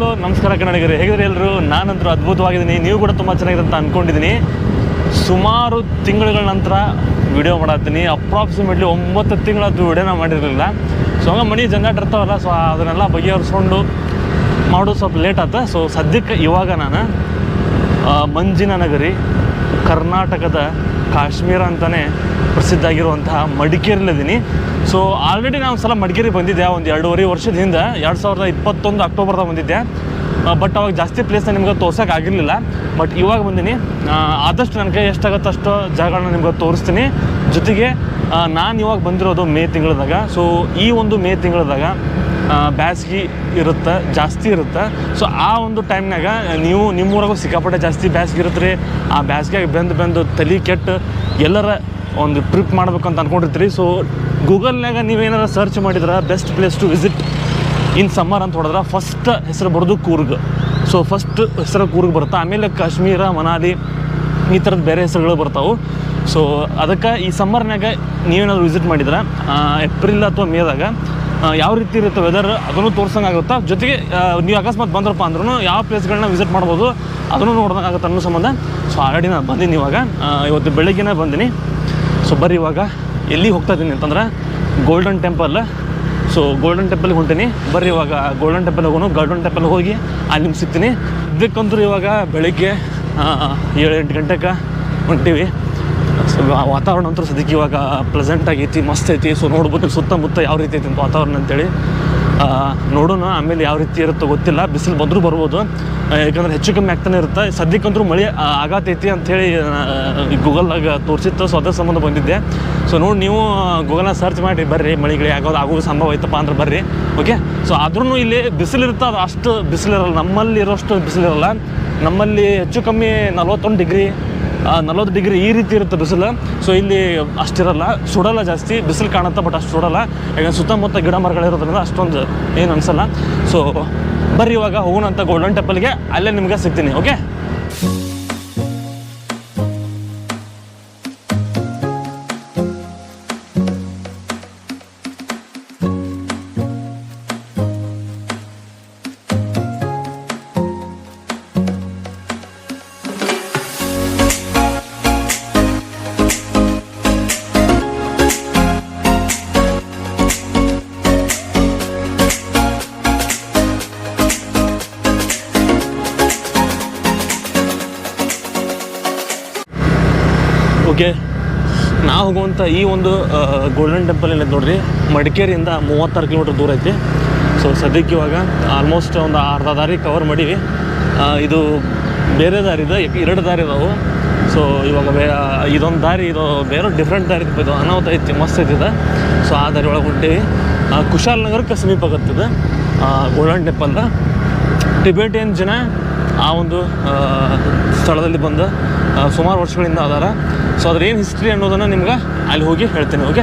Hello ನಮಸ್ಕಾರ ಕನ್ನಡಿಗರೇ, ಹೇಗಿದ್ರೆ ಎಲ್ಲರೂ? ನಾನಂತರೂ ಅದ್ಭುತವಾಗಿದ್ದೀನಿ, ನೀವು ಕೂಡ ತುಂಬ ಚೆನ್ನಾಗಿದೆ ಅಂತ ಅಂದ್ಕೊಂಡಿದ್ದೀನಿ. ಸುಮಾರು ತಿಂಗಳುಗಳ ನಂತರ ವಿಡಿಯೋ ಮಾಡತ್ತೀನಿ. ಅಪ್ರಾಕ್ಸಿಮೇಟ್ಲಿ 9 ತಿಂಗಳದ್ದು ವಿಡಿಯೋನ ಮಾಡಿರಲಿಲ್ಲ. ಸೊ ಹಂಗೆ ಮನೆ ಜಂಜಾಟ ಇರ್ತಾವಲ್ಲ, ಸೊ ಅದನ್ನೆಲ್ಲ ಬಗೆಹರಿಸ್ಕೊಂಡು ಮಾಡೋದು ಸ್ವಲ್ಪ ಲೇಟ್ ಆಯ್ತು. ಸೊ ಸದ್ಯಕ್ಕೆ ಇವಾಗ ನಾನು ಮಂಜಿನ ನಗರಿ, ಕರ್ನಾಟಕದ ಕಾಶ್ಮೀರ ಅಂತಲೇ ಪ್ರಸಿದ್ಧ ಆಗಿರುವಂತಹ ಮಡಿಕೇರಿಲಿದ್ದೀನಿ. ಸೊ ಆಲ್ರೆಡಿ ನಾನು ಒಂದು ಸಲ ಮಡಿಕೇರಿ ಬಂದಿದ್ದೆ, ಒಂದು 2.5 ವರ್ಷದ ಹಿಂದೆ, 2021 ಅಕ್ಟೋಬರ್ದಾಗ ಬಂದಿದ್ದೆ. ಬಟ್ ಅವಾಗ ಜಾಸ್ತಿ ಪ್ಲೇಸ್ನ ನಿಮ್ಗೆ ತೋರ್ಸೋಕೆ ಆಗಿರಲಿಲ್ಲ. ಬಟ್ ಇವಾಗ ಬಂದೀನಿ. ಆದಷ್ಟು ನನಗೆ ಎಷ್ಟಾಗತ್ತೆ ಅಷ್ಟು ಜಾಗಗಳನ್ನ ನಿಮ್ಗೆ ತೋರಿಸ್ತೀನಿ. ಜೊತೆಗೆ ನಾನು ಇವಾಗ ಬಂದಿರೋದು ಮೇ ತಿಂಗಳದಾಗ. ಸೊ ಈ ಒಂದು ಮೇ ತಿಂಗಳದಾಗ ಬ್ಯಾಸ್ಗೆ ಇರುತ್ತೆ, ಜಾಸ್ತಿ ಇರುತ್ತೆ. ಸೊ ಆ ಒಂದು ಟೈಮ್ನಾಗ ನೀವು ನಿಮ್ಮೂರಾಗೂ ಸಿಕ್ಕಾಪಟ್ಟೆ ಜಾಸ್ತಿ ಬ್ಯಾಸ್ಗೆ ಇರುತ್ತೆ ರೀ. ಆ ಬ್ಯಾಸ್ಗೆ ಬೆಂದು ತಲೆ ಕೆಟ್ಟು ಎಲ್ಲರ ಒಂದು ಟ್ರಿಪ್ ಮಾಡ್ಬೇಕಂತ ಅಂದ್ಕೊಂಡಿರ್ತೀರಿ. ಸೊ ಗೂಗಲ್ನಾಗ ನೀವೇನಾರು ಸರ್ಚ್ ಮಾಡಿದ್ರೆ best place to visit in summer ಅಂತ ಹೊಡೆದ್ರೆ ಫಸ್ಟ್ ಹೆಸರು ಬರೋದು ಕೂರ್ಗ್. ಸೊ ಫಸ್ಟ್ ಹೆಸರು ಕೂರ್ಗ್ ಬರುತ್ತೆ, ಆಮೇಲೆ ಕಾಶ್ಮೀರ, ಮನಾಲಿ ಈ ಥರದ್ದು ಬೇರೆ ಹೆಸರುಗಳು ಬರ್ತಾವೆ. ಸೊ ಅದಕ್ಕೆ ಈ ಸಮ್ಮರ್ನಾಗ ನೀವೇನಾದ್ರು ವಿಸಿಟ್ ಮಾಡಿದ್ರೆ ಏಪ್ರಿಲ್ ಅಥವಾ ಮೇದಾಗ ಯಾವ ರೀತಿ ಇರುತ್ತೆ ವೆದರ್ ಅದನ್ನು ತೋರ್ಸಂಗಾಗುತ್ತೆ. ಜೊತೆಗೆ ನೀವು ಅಕಸ್ಮಾತ್ ಬಂದ್ರಪ್ಪ ಅಂದ್ರೂ ಯಾವ ಪ್ಲೇಸ್ಗಳನ್ನ ವಿಸಿಟ್ ಮಾಡ್ಬೋದು ಅದನ್ನು ನೋಡ್ದಂಗಾಗುತ್ತೆ ಅನ್ನೋ ಸಂಬಂಧ. ಸೊ ಆಲ್ರೆಡಿ ನಾನು ಬಂದೀನಿ, ಇವಾಗ ಇವತ್ತು ಬೆಳಗ್ಗೆನೇ ಬಂದೀನಿ. ಸೊ ಬರ್ರಿ ಇವಾಗ ಎಲ್ಲಿಗೆ ಹೋಗ್ತಾ ಇದ್ದೀನಿ ಅಂತಂದ್ರೆ ಗೋಲ್ಡನ್ ಟೆಂಪಲ್. ಸೊ ಗೋಲ್ಡನ್ ಟೆಂಪಲ್ಗೆ ಹೊಂಟೀನಿ. ಬರ್ರಿ ಇವಾಗ ಗೋಲ್ಡನ್ ಟೆಂಪಲ್ ಹೋಗೋಣ. ಗೋಲ್ಡನ್ ಟೆಂಪಲ್ ಹೋಗಿ ಅಲ್ಲಿ ನಿಮ್ಗೆ ಸಿಗ್ತೀನಿ. ಇದಕ್ಕಂತೂ ಇವಾಗ ಬೆಳಗ್ಗೆ 7-8 ಗಂಟೆಗೆ ಹೊಂಟೀವಿ. ಸೊ ವಾತಾವರಣ ಅಂತೂ ಸದ್ಯಕ್ಕೆ ಇವಾಗ ಪ್ಲೆಸೆಂಟ್ ಆಗೈತಿ, ಮಸ್ತ್ ಐತಿ. ಸೊ ನೋಡ್ಬೋದು ಸುತ್ತಮುತ್ತ ಯಾವ ರೀತಿ ಐತಿ ಅಂತ ವಾತಾವರಣ ಅಂತೇಳಿ ನೋಡೋಣ. ಆಮೇಲೆ ಯಾವ ರೀತಿ ಇರುತ್ತೋ ಗೊತ್ತಿಲ್ಲ, ಬಿಸಿಲು ಬಂದರೂ ಬರ್ಬೋದು, ಯಾಕಂದ್ರೆ ಹೆಚ್ಚು ಕಮ್ಮಿ ಆಗ್ತಾನೆ ಇರುತ್ತೆ. ಸದ್ಯಕ್ಕಂತೂ ಮಳೆ ಆಗತೈತಿ ಅಂಥೇಳಿ ಗೂಗಲ್ನಾಗ ತೋರಿಸಿತ್ತು. ಸೊ ಅದ್ರ ಸಂಬಂಧ ಬಂದಿದ್ದೆ. ಸೊ ನೋಡಿ ನೀವು ಗೂಗಲ್ನ ಸರ್ಚ್ ಮಾಡಿ ಬರ್ರಿ, ಮಳೆಗಳಿಗೆ ಆಗೋದು ಸಂಭವ ಐತಪ್ಪ ಅಂದ್ರೆ ಬರ್ರಿ. ಓಕೆ. ಸೊ ಆದ್ರೂ ಇಲ್ಲಿ ಬಿಸಿಲಿರುತ್ತೆ, ಅದು ಅಷ್ಟು ಬಿಸಿಲಿರಲ್ಲ, ನಮ್ಮಲ್ಲಿ ಇರೋಷ್ಟು ಬಿಸಿಲಿರಲ್ಲ. ನಮ್ಮಲ್ಲಿ ಹೆಚ್ಚು ಕಮ್ಮಿ 40 ಡಿಗ್ರಿ ಈ ರೀತಿ ಇರುತ್ತೆ ಬಿಸಿಲು. ಸೊ ಇಲ್ಲಿ ಅಷ್ಟಿರಲ್ಲ, ಸುಡಲ್ಲ, ಜಾಸ್ತಿ ಬಿಸಿಲು ಕಾಣುತ್ತೆ ಬಟ್ ಅಷ್ಟು ಸುಡಲ್ಲ. ಯಾಕಂದ್ರೆ ಸುತ್ತಮುತ್ತ ಗಿಡ ಮರಗಳಿರೋದ್ರಿಂದ ಅಷ್ಟೊಂದು ಏನು ಅನಿಸಲ್ಲ. ಸೊ ಬರ್ರಿ ಇವಾಗ ಹೋಗೋಣ ಅಂತ ಗೋಲ್ಡನ್ ಟೆಂಪಲ್ಗೆ, ಅಲ್ಲೇ ನಿಮ್ಗೆ ಸಿಗ್ತೀನಿ. ಓಕೆ. ಓಕೆ, ನಾವು ಹೋಗುವಂಥ ಈ ಒಂದು ಗೋಲ್ಡನ್ ಟೆಂಪಲ್ ಏನಿದೆ ನೋಡ್ರಿ, ಮಡಿಕೇರಿಯಿಂದ 36 ಕಿಲೋಮೀಟ್ರ್ ದೂರ ಐತಿ. ಸೊ ಸದ್ಯಕ್ಕೆ ಇವಾಗ ಆಲ್ಮೋಸ್ಟ್ ಒಂದು ಅರ್ಧ ದಾರಿ ಕವರ್ ಮಾಡೀವಿ. ಇದು ಬೇರೆ ದಾರಿ ಇದೆ, 2 ದಾರಿ ಇದಾವೆ. ಸೊ ಇವಾಗ ಇದೊಂದು ದಾರಿ, ಇದು ಬೇರೆ ಡಿಫ್ರೆಂಟ್ ದಾರಿ ಇದು ಅನಾಹುತ ಐತಿ, ಮಸ್ತ್ ಐತಿದೆ. ಸೊ ಆ ದಾರಿ ಒಳಗೆ ಹೊಂಟೀವಿ. ಕುಶಾಲ್ ನಗರಕ್ಕೆ ಸಮೀಪ ಆಗುತ್ತಿದೆ ಗೋಲ್ಡನ್ ಟೆಂಪಲ್. ಟಿಬೇಟಿಯನ್ ಜನ ಆ ಒಂದು ಸ್ಥಳದಲ್ಲಿ ಬಂದು ಸುಮಾರು ವರ್ಷಗಳಿಂದ ಅದಾರ. ಸೊ ಅದ್ರ ಏನು ಹಿಸ್ಟ್ರಿ ಅನ್ನೋದನ್ನು ನಿಮ್ಗೆ ಅಲ್ಲಿ ಹೋಗಿ ಹೇಳ್ತೀನಿ. ಓಕೆ.